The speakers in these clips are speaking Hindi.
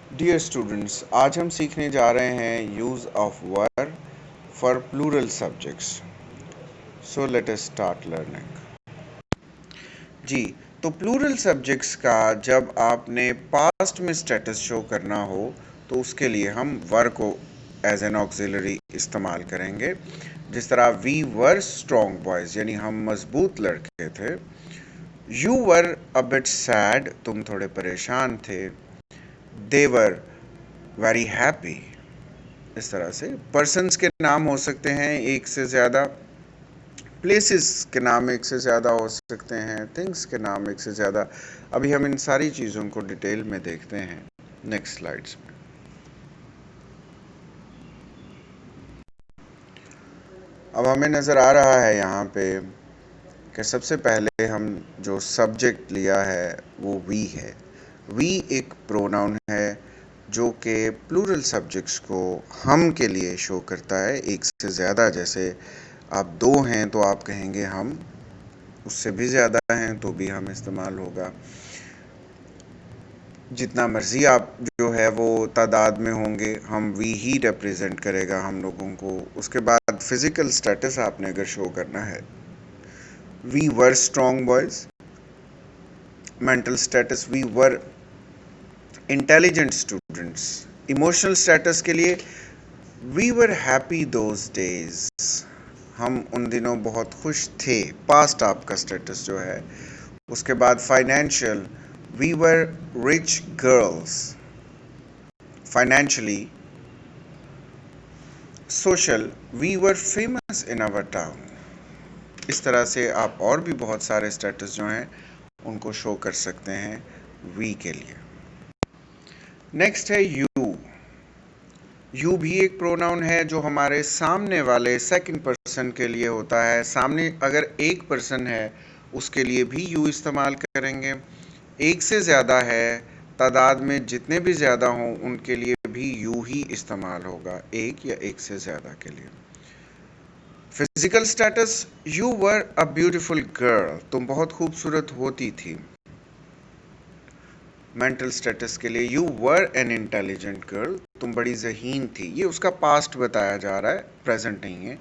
डियर स्टूडेंट्स, आज हम सीखने जा रहे हैं use of were for plural subjects. So let us start learning. जी, तो प्लूरल सब्जेक्ट्स का जब आपने पास्ट में स्टेटस शो करना हो तो उसके लिए हम वर को एज एन ऑक्सिलरी इस्तेमाल करेंगे। जिस तरह वी वर स्ट्रॉन्ग बॉयज़, यानी हम मजबूत लड़के थे। You were a bit sad, तुम थोड़े परेशान थे। दे वर वेरी हैप्पी। इस तरह से पर्सन्स के नाम हो सकते हैं एक से ज़्यादा, प्लेसेस के नाम एक से ज़्यादा हो सकते हैं, थिंग्स के नाम एक से ज़्यादा। अभी हम इन सारी चीज़ों को डिटेल में देखते हैं नेक्स्ट स्लाइड्स में। अब हमें नज़र आ रहा है यहाँ पे कि सबसे पहले हम जो सब्जेक्ट लिया है वो वी है। वी एक प्रोनाउन है जो कि प्लूरल सब्जेक्ट्स को हम के लिए शो करता है एक से ज़्यादा। जैसे आप दो हैं तो आप कहेंगे हम, उससे भी ज़्यादा हैं तो भी हम इस्तेमाल होगा। जितना मर्ज़ी आप जो है वो तादाद में होंगे, हम वी ही रिप्रेजेंट करेगा हम लोगों को। उसके बाद फिज़िकल स्टेटस आपने अगर शो करना है, we were strong boys. Mental status, we were intelligent students. Emotional status के लिए we were happy those days, हम उन दिनों बहुत खुश थे, पास्ट आपका स्टेटस जो है। उसके बाद financial, we were rich girls financially. Social, we were famous in our town. इस तरह से आप और भी बहुत सारे स्टेटस जो हैं उनको शो कर सकते हैं वी के लिए। नेक्स्ट है यू। यू भी एक प्रोनाउन है जो हमारे सामने वाले सेकंड पर्सन के लिए होता है। सामने अगर एक पर्सन है उसके लिए भी यू इस्तेमाल करेंगे। एक से ज़्यादा है, तादाद में जितने भी ज़्यादा हों उनके लिए भी यू ही इस्तेमाल होगा, एक या एक से ज़्यादा के लिए। Physical status, you were a beautiful girl, तुम बहुत खूबसूरत होती थी। मेंटल स्टेटस के लिए you were an intelligent girl, तुम बड़ी ज़हीन थी। ये उसका पास्ट बताया जा रहा है, प्रेजेंट नहीं है।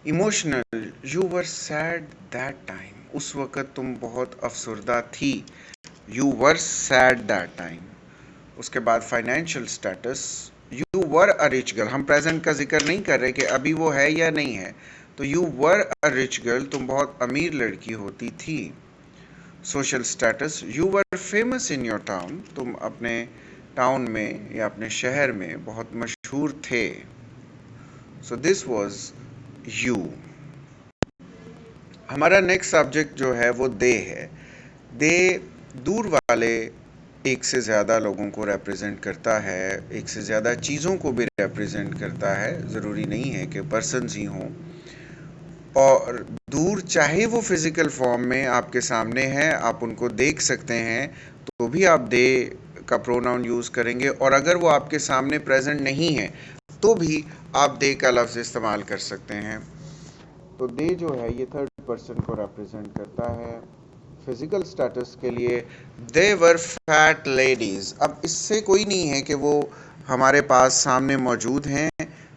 Emotional, you were sad that time, उस वक़्त तुम बहुत अफसरदा थी। You were sad that time. उसके बाद financial status, you were a rich girl, हम प्रेजेंट का जिक्र नहीं कर रहे कि अभी वो है या नहीं है। तो you were a rich girl, तुम बहुत अमीर लड़की होती थी। Social status, you were famous in your town, तुम अपने टाउन में या अपने शहर में बहुत मशहूर थे। So this was you. हमारा नेक्स्ट सब्जेक्ट जो है वो दे है। दे दूर वाले एक से ज़्यादा लोगों को रिप्रेजेंट करता है, एक से ज़्यादा चीज़ों को भी रिप्रेजेंट करता है। ज़रूरी नहीं है कि पर्सन्स ही हों। और दूर चाहे वो फिज़िकल फॉर्म में आपके सामने है, आप उनको देख सकते हैं, तो भी आप दे का प्रोनाउन यूज़ करेंगे। और अगर वो आपके सामने प्रेजेंट नहीं है तो भी आप दे का लफ्ज़ इस्तेमाल कर सकते हैं। तो दे जो है ये थर्ड पर्सन को रिप्रेजेंट करता है। फिज़िकल स्टेटस के लिए दे वर फैट लेडीज़। अब इससे कोई नहीं है कि वो हमारे पास सामने मौजूद हैं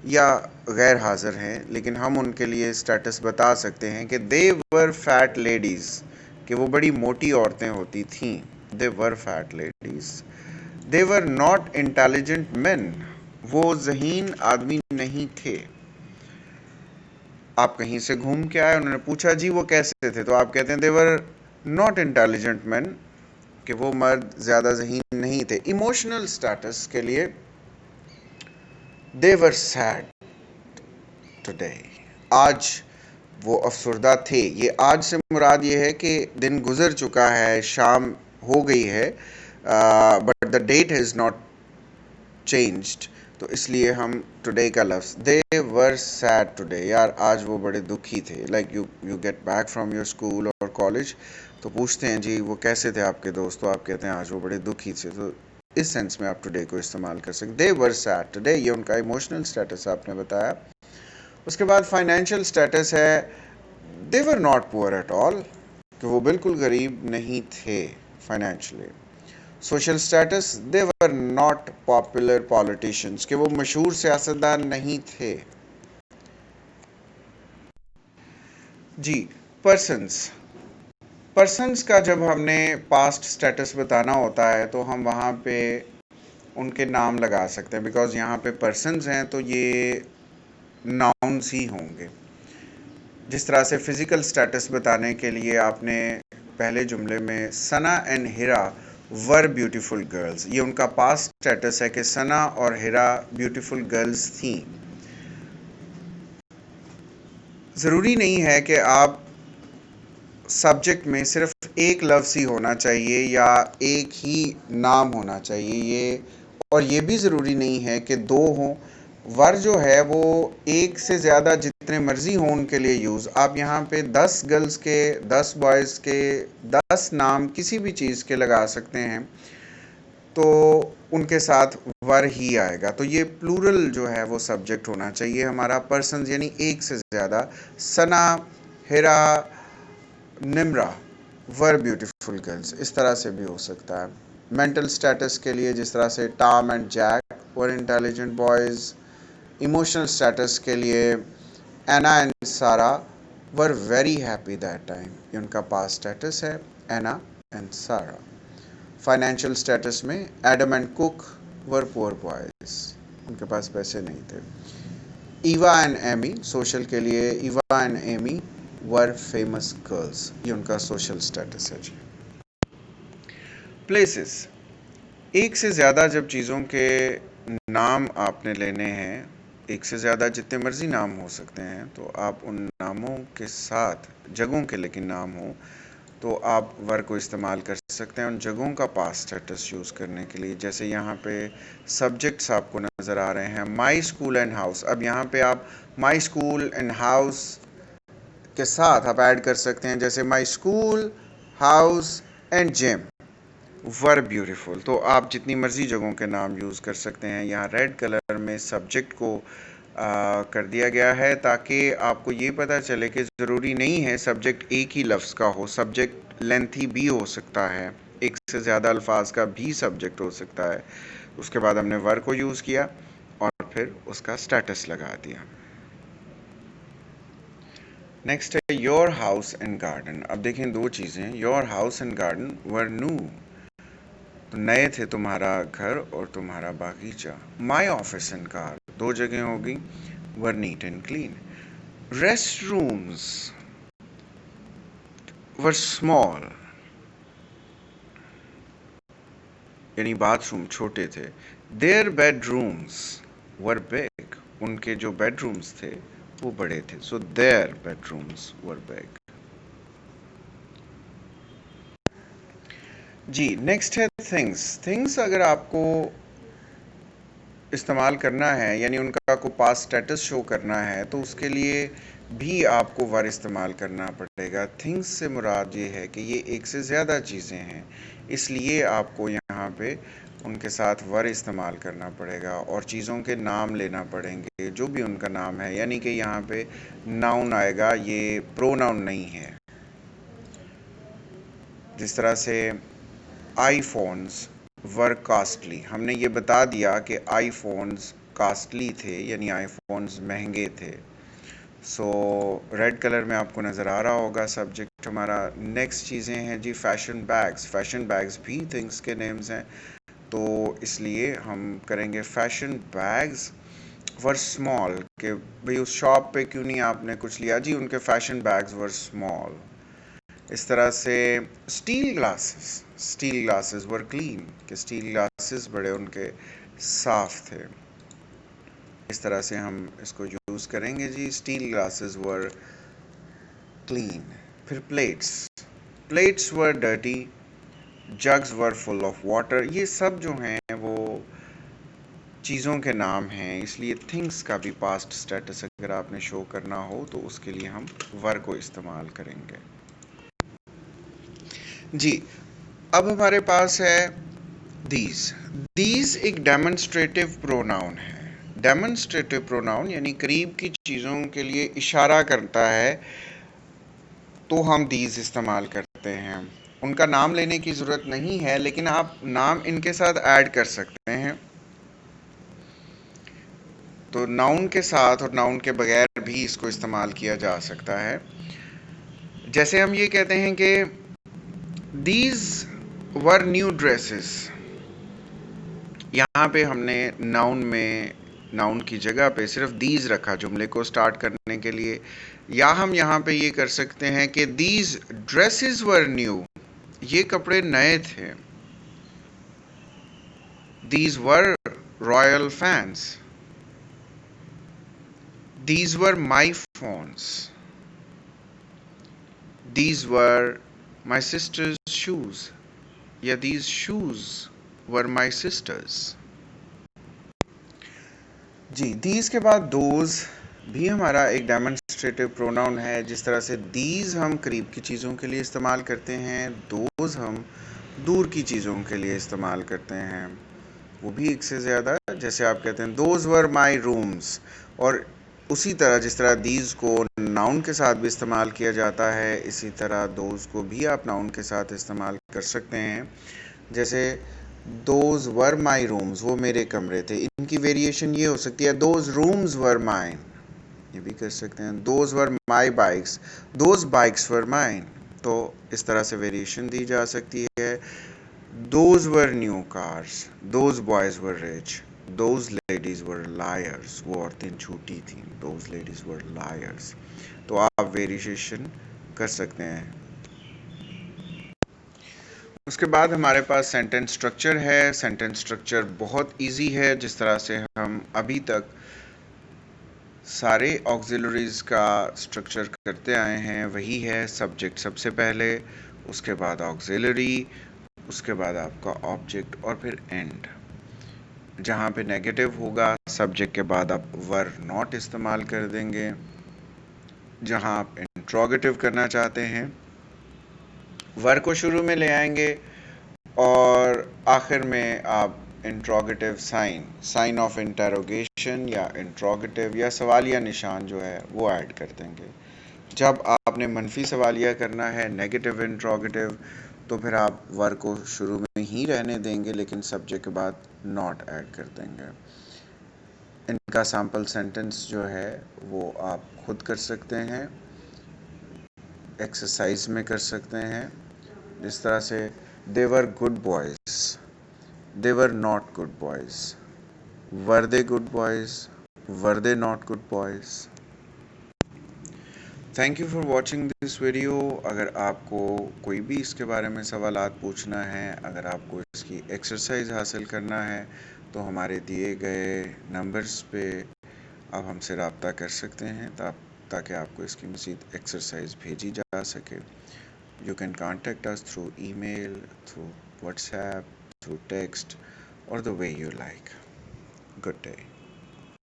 या गैर हाज़िर हैं, लेकिन हम उनके लिए स्टेटस बता सकते हैं कि दे वर फैट लेडीज़, कि वो बड़ी मोटी औरतें होती थीं। They were fat ladies. They were not intelligent man, वो ज़हीन आदमी नहीं थे। आप कहीं से घूम के आए, उन्होंने पूछा जी वो कैसे थे, तो आप कहते हैं दे वर नॉट इंटेलिजेंट मैन, कि वो मर्द ज़्यादा ज़हीन नहीं थे। इमोशनल स्टेटस के लिए दे वर सैड टुडे, आज वो अफसरदा थे। ये आज से मुराद ये है कि दिन गुजर चुका है, शाम हो गई है, but the that is not changed, तो इसलिए हम टुडे का लफ्ज़ दे वर सैड टुडे, यार आज वो बड़े दुखी थे। Like you get back from your school और कॉलेज, तो पूछते हैं जी वो कैसे थे आपके दोस्त, तो आप कहते हैं आज वो बड़े दुखी थे। तो इस सेंस में आप टुडे को इस्तेमाल कर सकते। दे वर सैड टुडे, ये उनका इमोशनल स्टेटस आपने बताया। उसके बाद फाइनेंशियल स्टेटस है they were not poor at all, कि वो बिल्कुल गरीब नहीं थे financially. Social status, they were not popular politicians, कि वो मशहूर सियासतदान नहीं थे। जी, पर्सन्स, पर्सन्स का जब हमने पास्ट स्टेटस बताना होता है तो हम वहाँ पे उनके नाम लगा सकते हैं, बिकॉज यहाँ पे पर्सन्स हैं तो ये नाउन्स ही होंगे। जिस तरह से फिजिकल स्टेटस बताने के लिए आपने पहले जुमले में Sana and Hira were beautiful girls, ये उनका पास्ट स्टेटस है कि सना और हिरा ब्यूटीफुल गर्ल्स थी। ज़रूरी नहीं है कि आप सब्जेक्ट में सिर्फ एक लफ्ज़ ही होना चाहिए या एक ही नाम होना चाहिए, ये और ये भी ज़रूरी नहीं है कि दो हों। वर जो है वो एक से ज़्यादा जितने मर्ज़ी हों उनके लिए यूज़। आप यहाँ पे 10 गर्ल्स के, 10 बॉयज़ के, 10 नाम किसी भी चीज़ के लगा सकते हैं तो उनके साथ वर ही आएगा। तो ये प्लूरल जो है वो सब्जेक्ट होना चाहिए हमारा, पर्सन यानी एक से ज़्यादा। सना, हिरा, निम्रा वर ब्यूटीफुल गर्ल्स, इस तरह से भी हो सकता है। मेंटल स्टेटस के लिए जिस तरह से Tom and Jack were intelligent boys. Emotional status के लिए Anna and Sara were very happy that time, ये उनका पास्ट स्टेटस है, Anna and Sara. Financial status में Adam and Cook were poor boys, उनके पास पैसे नहीं थे। ईवा एंड एमी, सोशल के लिए Eva and Amy were famous girls, ये उनका सोशल स्टेटस है जी। प्लेसेस, एक से ज़्यादा जब चीज़ों के नाम आपने लेने हैं, एक से ज़्यादा जितने मर्जी नाम हो सकते हैं, तो आप उन नामों के साथ जगहों के लेकिन नाम हो तो आप वर को इस्तेमाल कर सकते हैं उन जगहों का पास्ट स्टेटस यूज़ करने के लिए। जैसे यहाँ पे सब्जेक्ट्स आपको नज़र आ रहे हैं, माई स्कूल एंड हाउस। अब यहाँ पे आप माई स्कूल एंड हाउस के साथ आप ऐड कर सकते हैं, जैसे my school, house and gym were beautiful. तो आप जितनी मर्जी जगहों के नाम यूज़ कर सकते हैं। यहाँ रेड कलर में सब्जेक्ट को कर दिया गया है ताकि आपको ये पता चले कि ज़रूरी नहीं है सब्जेक्ट एक ही लफ्ज़ का हो, सब्जेक्ट लेंथी भी हो सकता है, एक से ज़्यादा अल्फाज का भी सब्जेक्ट हो सकता है। उसके बाद हमने वर को यूज़ किया और फिर उसका स्टेटस लगा दिया। नेक्स्ट है योर हाउस एंड गार्डन। अब देखें दो चीज़ें, your house and garden were new, तो नए थे तुम्हारा घर और तुम्हारा बागीचा। माई ऑफिस एंड कार, दो जगह होगी, were neat and clean. Rest rooms were small, यानी बाथरूम छोटे थे। देयर बेडरूम्स वर बिग, उनके जो बेडरूम्स थे वो बड़े थे। So their bedrooms were big. जी, नेक्स्ट है थिंग्स। थिंग्स अगर आपको इस्तेमाल करना है, यानी उनका को पास्ट स्टेटस शो करना है, तो उसके लिए भी आपको वर इस्तेमाल करना पड़ेगा। थिंग्स से मुराद ये है कि ये एक से ज़्यादा चीज़ें हैं, इसलिए आपको यहाँ पे उनके साथ वर इस्तेमाल करना पड़ेगा और चीज़ों के नाम लेना पड़ेंगे जो भी उनका नाम है, यानी कि यहाँ पे नाउन आएगा, ये प्रोनाउन नहीं है। जिस तरह से आईफोन्स वर कास्टली, हमने ये बता दिया कि आईफोन्स कास्टली थे, यानी आईफोन्स महंगे थे। सो रेड कलर में आपको नज़र आ रहा होगा सब्जेक्ट हमारा। नेक्स्ट चीज़ें हैं जी फैशन बैग्स। फैशन बैग्स भी थिंग्स के नेम्स हैं, तो इसलिए हम करेंगे फैशन बैग्स वर स्मॉल, कि भाई उस शॉप पे क्यों नहीं आपने कुछ लिया जी, उनके फैशन बैग्स वर स्मॉल। इस तरह से स्टील ग्लासेस वर क्लीन, कि स्टील ग्लासेस बड़े उनके साफ थे। इस तरह से हम इसको यूज़ करेंगे जी, स्टील ग्लासेस वर क्लीन। फिर plates were dirty, jugs were full of water. ये सब जो हैं वो चीज़ों के नाम हैं, इसलिए थिंग्स का भी पास्ट स्टेटस अगर आपने शो करना हो तो उसके लिए हम वर को इस्तेमाल करेंगे। जी, अब हमारे पास है दीज एक डेमोन्स्ट्रेटिव प्रोनाउन है। डेमोन्स्ट्रेटिव प्रोनाउन यानी करीब की चीज़ों के लिए इशारा करता है तो हम दीज इस्तेमाल करते हैं। उनका नाम लेने की ज़रूरत नहीं है, लेकिन आप नाम इनके साथ ऐड कर सकते हैं। तो नाउन के साथ और नाउन के बगैर भी इसको इस्तेमाल किया जा सकता है। जैसे हम ये कहते हैं कि दीज वर न्यू ड्रेसेस, यहाँ पे हमने नाउन में नाउन की जगह पे सिर्फ दीज रखा जुमले को स्टार्ट करने के लिए। या हम यहाँ पे ये कर सकते हैं कि दीज ड्रेसेस वर न्यू, ये कपड़े नए थे। These were royal fans, these were my phones, these were my sisters shoes, या these shoes were my sisters. जी, दीज के बाद दोज भी हमारा एक डेमोन्स्ट्रेटिव प्रोनाउन है। जिस तरह से दीज हम करीब की चीज़ों के लिए इस्तेमाल करते हैं, दोज हम दूर की चीज़ों के लिए इस्तेमाल करते हैं, वो भी एक से ज़्यादा। जैसे आप कहते हैं दोज वर माई रूम्स, और उसी तरह जिस तरह दीज को नाउन के साथ भी इस्तेमाल किया जाता है, इसी तरह दोज को भी आप नाउन के साथ इस्तेमाल कर सकते हैं। जैसे दोज वर माई रूम्स, वो मेरे कमरे थे। इनकी वेरिएशन ये हो सकती है दोज रूम्स वर माइन, ये भी कर सकते हैं। Those were my bikes, those bikes were mine, तो इस तरह से वेरिएशन दी जा सकती है। Those were new cars, those boys were rich, those ladies were lawyers, वो औरतें झूठी थीं, दोज लेडीज वर लायर्स। तो आप वेरिएशन कर सकते हैं। उसके बाद हमारे पास सेंटेंस स्ट्रक्चर है। सेंटेंस स्ट्रक्चर बहुत इजी है। जिस तरह से हम अभी तक सारे ऑक्सिलरीज का स्ट्रक्चर करते आए हैं, वही है। सब्जेक्ट सबसे पहले, उसके बाद ऑक्सिलरी, उसके बाद आपका ऑब्जेक्ट, और फिर एंड। जहाँ पे नेगेटिव होगा, सब्जेक्ट के बाद आप वर नॉट इस्तेमाल कर देंगे। जहाँ आप इंट्रोगेटिव करना चाहते हैं, वर को शुरू में ले आएंगे, और आखिर में आप इंट्रोगेटिव साइन ऑफ इंटरोगेशन या इंट्रोगेटिव या सवालिया निशान जो है वो ऐड कर देंगे। जब आपने मनफी सवालिया करना है, नेगेटिव इंट्रोगेटिव, तो फिर आप वर को शुरू में ही रहने देंगे, लेकिन सब्जेक्ट के बाद नॉट ऐड कर देंगे। इनका सैम्पल सेंटेंस जो है वो आप खुद कर सकते हैं, एक्सरसाइज में कर सकते हैं। जिस तरह से they were good boys, they were not good boys, were they good boys, were they not good boys। Thank you for watching this video. अगर आपको कोई भी इसके बारे में सवालात पूछना है, अगर आपको इसकी एक्सरसाइज हासिल करना है, तो हमारे दिए गए नंबर्स पे आप हमसे रब्ता कर सकते हैं, ताकि आपको इसकी मज़ीद एक्सरसाइज भेजी जा सके। You can contact us through email, through WhatsApp, through text, or the way you like. Good day.